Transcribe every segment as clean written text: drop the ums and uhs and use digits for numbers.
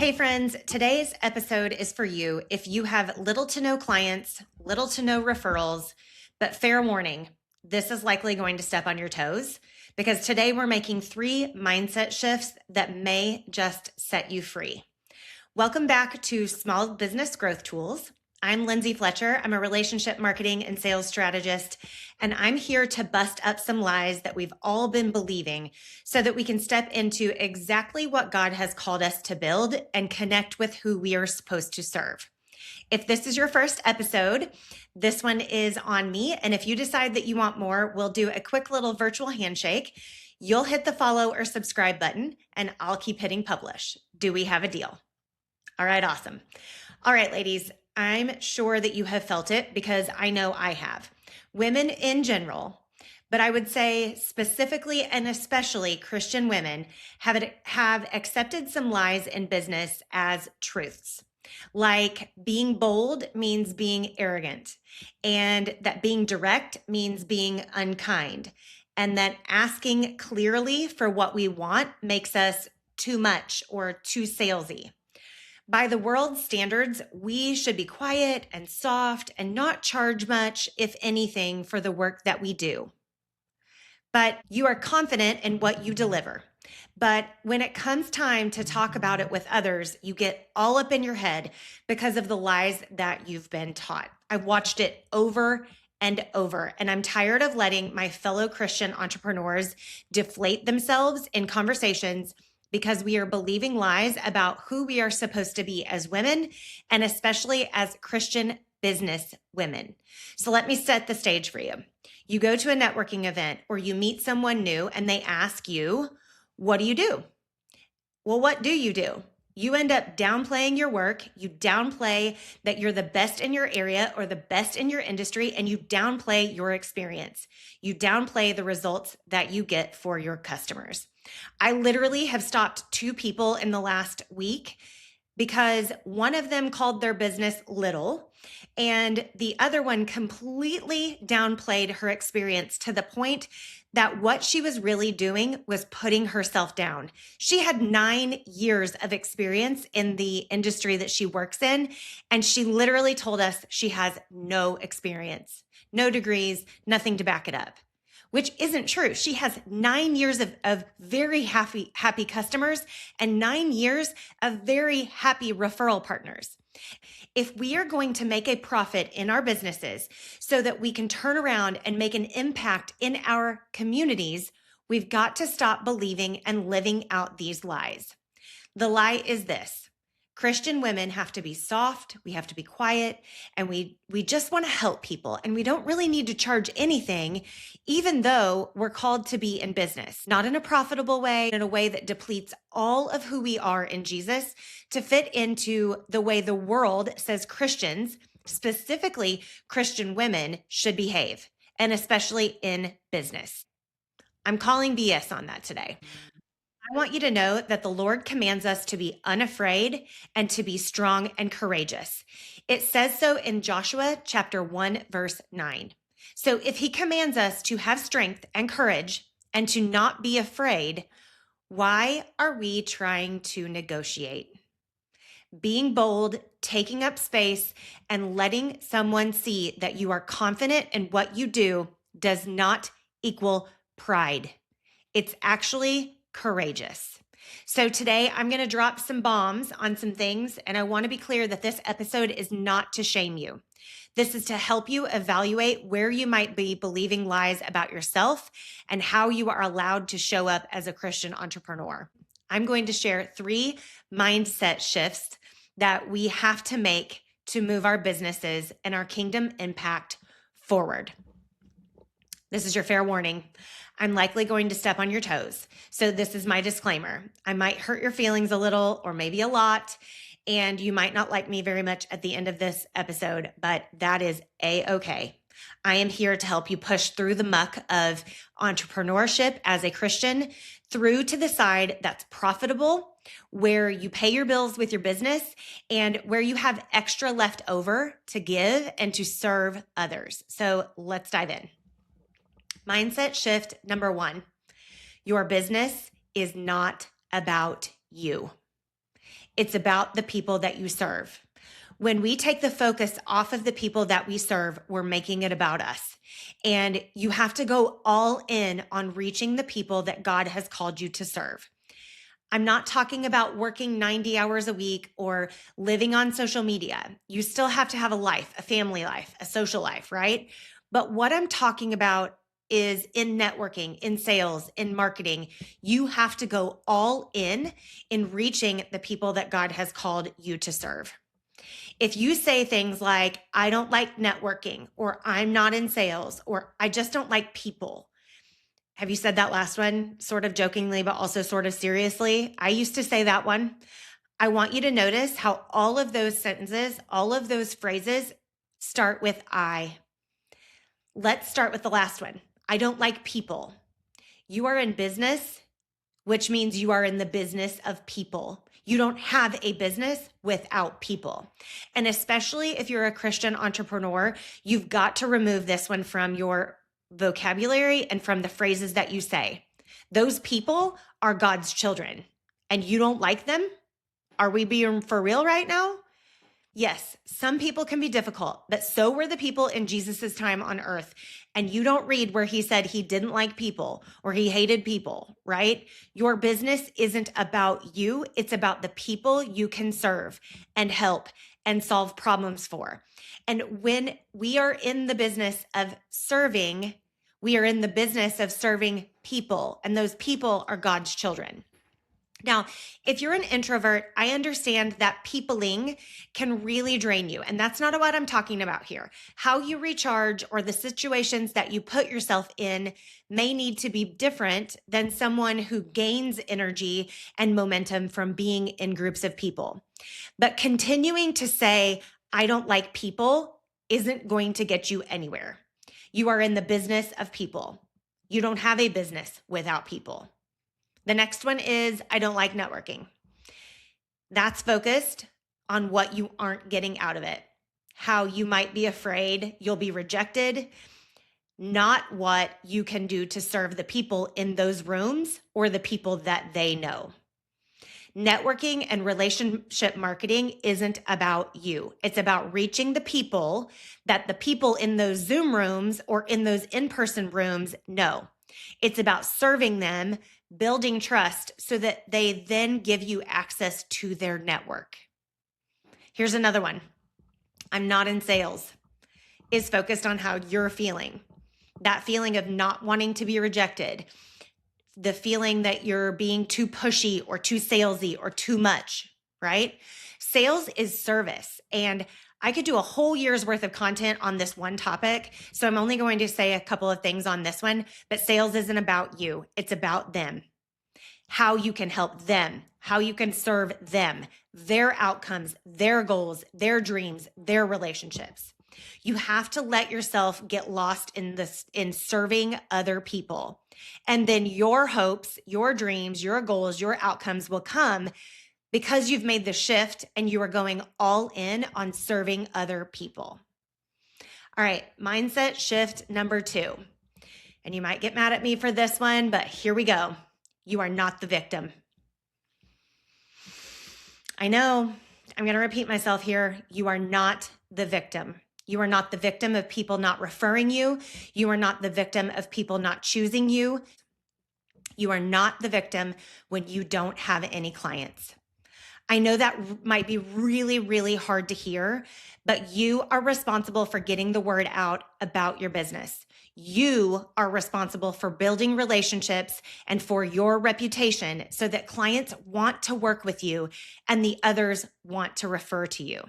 Hey friends, today's episode is for you if you have little to no clients, little to no referrals, but fair warning, this is likely going to step on your toes because today we're making 3 mindset shifts that may just set you free. Welcome back to Small Business Growth Tools. I'm Lindsay Fletcher. I'm a relationship marketing and sales strategist, and I'm here to bust up some lies that we've all been believing so that we can step into exactly what God has called us to build and connect with who we are supposed to serve. If this is your first episode, this one is on me. And if you decide that you want more, we'll do a quick little virtual handshake. You'll hit the follow or subscribe button, and I'll keep hitting publish. Do we have a deal? All right, awesome. All right, ladies, I'm sure that you have felt it because I know I have. Women in general, but I would say specifically and especially Christian women have accepted some lies in business as truths. Like being bold means being arrogant, and that being direct means being unkind, and that asking clearly for what we want makes us too much or too salesy. By the world's standards, we should be quiet and soft and not charge much, if anything, for the work that we do. But you are confident in what you deliver. But when it comes time to talk about it with others, you get all up in your head because of the lies that you've been taught. I've watched it over and over, and I'm tired of letting my fellow Christian entrepreneurs deflate themselves in conversations because we are believing lies about who we are supposed to be as women, and especially as Christian business women. So let me set the stage for you. You go to a networking event or you meet someone new and they ask you, what do you do? Well, what do? You end up downplaying your work. You downplay that you're the best in your area or the best in your industry, and you downplay your experience. You downplay the results that you get for your customers. I literally have stopped 2 people in the last week because one of them called their business little and the other one completely downplayed her experience to the point that what she was really doing was putting herself down. She had 9 years of experience in the industry that she works in, and she literally told us she has no experience, no degrees, nothing to back it up, which isn't true. She has 9 years of very happy customers and 9 years of very happy referral partners. If we are going to make a profit in our businesses so that we can turn around and make an impact in our communities, we've got to stop believing and living out these lies. The lie is this: Christian women have to be soft, we have to be quiet, and we just want to help people, and we don't really need to charge anything, even though we're called to be in business, not in a profitable way, in a way that depletes all of who we are in Jesus to fit into the way the world says Christians, specifically Christian women, should behave, and especially in business. I'm calling BS on that today. I want you to know that the Lord commands us to be unafraid and to be strong and courageous. It says so in Joshua chapter 1, verse 9. So if he commands us to have strength and courage and to not be afraid, why are we trying to negotiate? Being bold, taking up space, and letting someone see that you are confident in what you do does not equal pride. It's actually courageous. So today I'm going to drop some bombs on some things, and I want to be clear that this episode is not to shame you. This is to help you evaluate where you might be believing lies about yourself and how you are allowed to show up as a Christian entrepreneur. I'm going to share 3 mindset shifts that we have to make to move our businesses and our kingdom impact forward. This is your fair warning. I'm likely going to step on your toes. So this is my disclaimer. I might hurt your feelings a little or maybe a lot, and you might not like me very much at the end of this episode, but that is a-okay. I am here to help you push through the muck of entrepreneurship as a Christian through to the side that's profitable, where you pay your bills with your business and where you have extra left over to give and to serve others. So let's dive in. Mindset shift number 1, your business is not about you. It's about the people that you serve. When we take the focus off of the people that we serve, we're making it about us. And you have to go all in on reaching the people that God has called you to serve. I'm not talking about working 90 hours a week or living on social media. You still have to have a life, a family life, a social life, right? But what I'm talking about is in networking, in sales, in marketing, you have to go all in reaching the people that God has called you to serve. If you say things like, I don't like networking, or I'm not in sales, or I just don't like people. Have you said that last one sort of jokingly, but also sort of seriously? I used to say that one. I want you to notice how all of those sentences, all of those phrases start with I. Let's start with the last one. I don't like people. You are in business, which means you are in the business of people. You don't have a business without people. And especially if you're a Christian entrepreneur, you've got to remove this one from your vocabulary and from the phrases that you say. Those people are God's children, and you don't like them? Are we being for real right now? Yes, some people can be difficult, but so were the people in Jesus's time on earth. And you don't read where he said he didn't like people or he hated people, right? Your business isn't about you. It's about the people you can serve and help and solve problems for. And when we are in the business of serving, we are in the business of serving people, and those people are God's children. Now, if you're an introvert, I understand that peopling can really drain you. And that's not what I'm talking about here. How you recharge or the situations that you put yourself in may need to be different than someone who gains energy and momentum from being in groups of people. But continuing to say, I don't like people, isn't going to get you anywhere. You are in the business of people. You don't have a business without people. The next one is, I don't like networking. That's focused on what you aren't getting out of it, how you might be afraid you'll be rejected, not what you can do to serve the people in those rooms or the people that they know. Networking and relationship marketing isn't about you. It's about reaching the people that the people in those Zoom rooms or in those in-person rooms know. It's about serving them, building trust so that they then give you access to their network. Here's another one. I'm not in sales is focused on how you're feeling. That feeling of not wanting to be rejected, the feeling that you're being too pushy or too salesy or too much, right? Sales is service. And I could do a whole year's worth of content on this one topic. So I'm only going to say a couple of things on this one, but sales isn't about you. It's about them, how you can help them, how you can serve them, their outcomes, their goals, their dreams, their relationships. You have to let yourself get lost in serving other people. And then your hopes, your dreams, your goals, your outcomes will come because you've made the shift and you are going all in on serving other people. All right, mindset shift number 2. And you might get mad at me for this one, but here we go. You are not the victim. I know, I'm going to repeat myself here. You are not the victim. You are not the victim of people not referring you. You are not the victim of people not choosing you. You are not the victim when you don't have any clients. I know that might be really, really hard to hear, but you are responsible for getting the word out about your business. You are responsible for building relationships and for your reputation so that clients want to work with you and the others want to refer to you.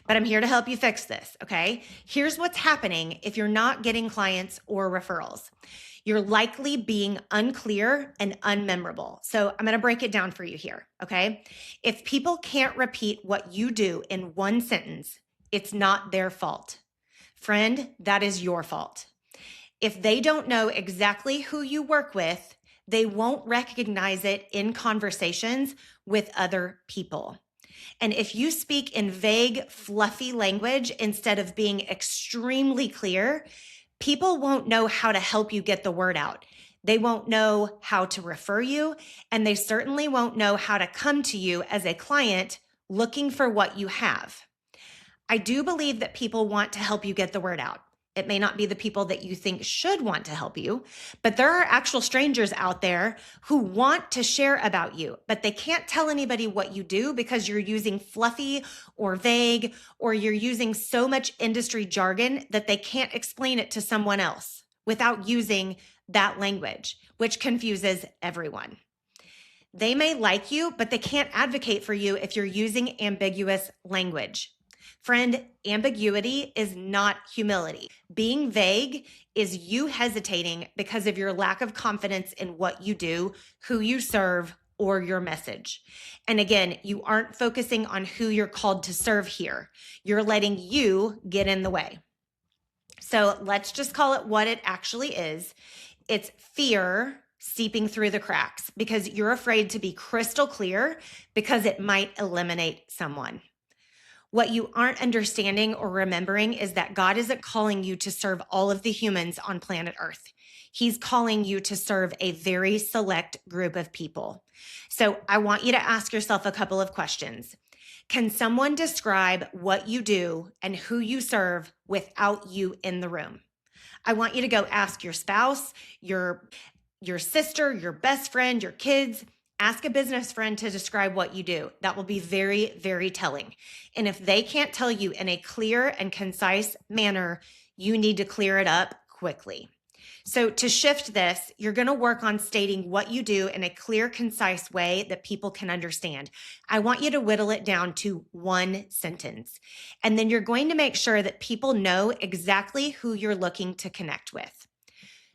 But I'm here to help you fix this, okay? Here's what's happening if you're not getting clients or referrals. You're likely being unclear and unmemorable. So I'm going to break it down for you here, okay? If people can't repeat what you do in one sentence, it's not their fault. Friend, that is your fault. If they don't know exactly who you work with, they won't recognize it in conversations with other people. And if you speak in vague, fluffy language instead of being extremely clear, people won't know how to help you get the word out. They won't know how to refer you, and they certainly won't know how to come to you as a client looking for what you have. I do believe that people want to help you get the word out. It may not be the people that you think should want to help you, but there are actual strangers out there who want to share about you, but they can't tell anybody what you do because you're using fluffy or vague, or you're using so much industry jargon that they can't explain it to someone else without using that language, which confuses everyone. They may like you, but they can't advocate for you if you're using ambiguous language. Friend, ambiguity is not humility. Being vague is you hesitating because of your lack of confidence in what you do, who you serve, or your message. And again, you aren't focusing on who you're called to serve here. You're letting you get in the way. So let's just call it what it actually is. It's fear seeping through the cracks because you're afraid to be crystal clear because it might eliminate someone. What you aren't understanding or remembering is that God isn't calling you to serve all of the humans on planet Earth. He's calling you to serve a very select group of people. So I want you to ask yourself a couple of questions. Can someone describe what you do and who you serve without you in the room? I want you to go ask your spouse, your sister, your best friend, your kids. Ask a business friend to describe what you do. That will be very, very telling. And if they can't tell you in a clear and concise manner, you need to clear it up quickly. So to shift this, you're going to work on stating what you do in a clear, concise way that people can understand. I want you to whittle it down to one sentence. And then you're going to make sure that people know exactly who you're looking to connect with.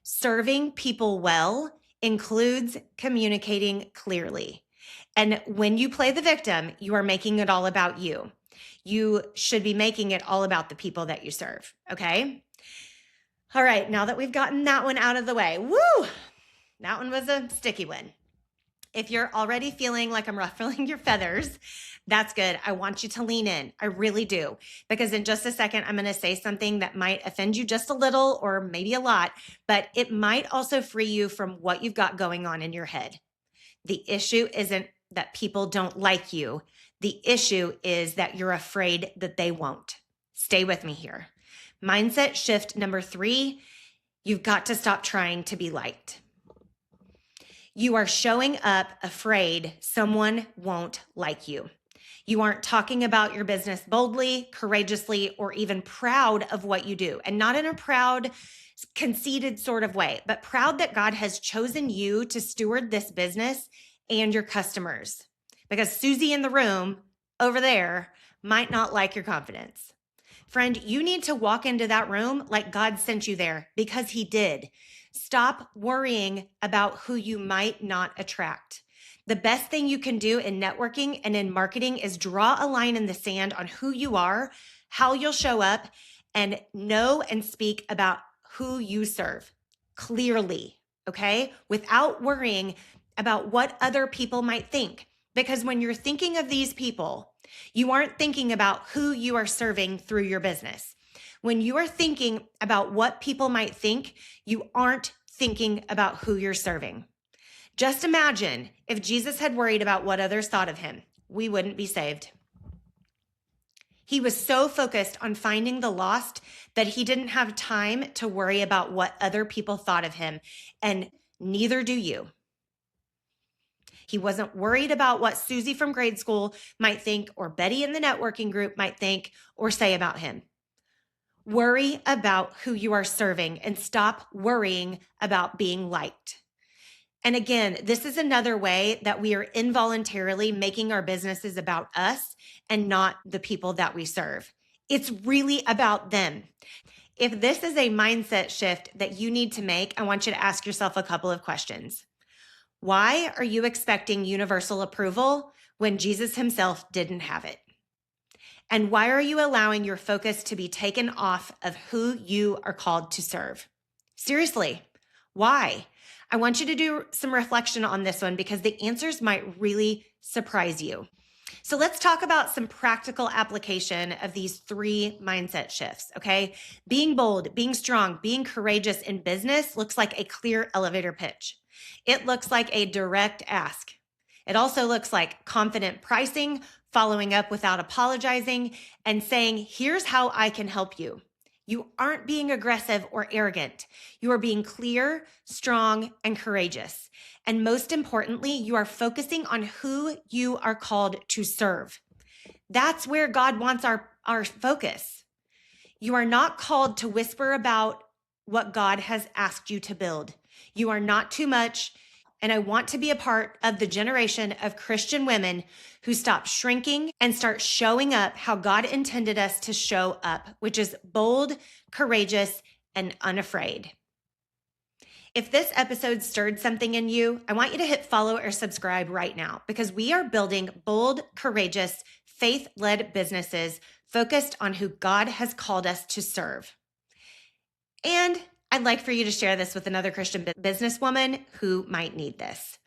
Serving people well includes communicating clearly. And when you play the victim, you are making it all about you. You should be making it all about the people that you serve, okay? All right, now that we've gotten that one out of the way, woo, that one was a sticky one. If you're already feeling like I'm ruffling your feathers, that's good. I want you to lean in. I really do. Because in just a second, I'm going to say something that might offend you just a little or maybe a lot, but it might also free you from what you've got going on in your head. The issue isn't that people don't like you. The issue is that you're afraid that they won't. Stay with me here. Mindset shift number 3, you've got to stop trying to be liked. You are showing up afraid someone won't like you. You aren't talking about your business boldly, courageously, or even proud of what you do. And not in a proud, conceited sort of way, but proud that God has chosen you to steward this business and your customers. Because Susie in the room over there might not like your confidence. Friend, you need to walk into that room like God sent you there because he did. Stop worrying about who you might not attract. The best thing you can do in networking and in marketing is draw a line in the sand on who you are, how you'll show up, and know and speak about who you serve clearly, okay? Without worrying about what other people might think. Because when you're thinking of these people, you aren't thinking about who you are serving through your business. When you are thinking about what people might think, you aren't thinking about who you're serving. Just imagine if Jesus had worried about what others thought of him, we wouldn't be saved. He was so focused on finding the lost that he didn't have time to worry about what other people thought of him, and neither do you. He wasn't worried about what Susie from grade school might think or Betty in the networking group might think or say about him. Worry about who you are serving and stop worrying about being liked. And again, this is another way that we are involuntarily making our businesses about us and not the people that we serve. It's really about them. If this is a mindset shift that you need to make, I want you to ask yourself a couple of questions. Why are you expecting universal approval when Jesus himself didn't have it? And why are you allowing your focus to be taken off of who you are called to serve? Seriously, why? I want you to do some reflection on this one because the answers might really surprise you. So let's talk about some practical application of these 3 mindset shifts, okay? Being bold, being strong, being courageous in business looks like a clear elevator pitch. It looks like a direct ask. It also looks like confident pricing, following up without apologizing, and saying, here's how I can help you. You aren't being aggressive or arrogant. You are being clear, strong, and courageous. And most importantly, you are focusing on who you are called to serve. That's where God wants our focus. You are not called to whisper about what God has asked you to build. You are not too much. And I want to be a part of the generation of Christian women who stop shrinking and start showing up how God intended us to show up, which is bold, courageous, and unafraid. If this episode stirred something in you, I want you to hit follow or subscribe right now because we are building bold, courageous, faith-led businesses focused on who God has called us to serve. And I'd like for you to share this with another Christian businesswoman who might need this.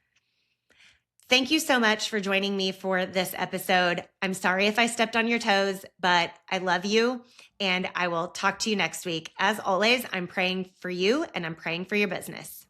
Thank you so much for joining me for this episode. I'm sorry if I stepped on your toes, but I love you and I will talk to you next week. As always, I'm praying for you and I'm praying for your business.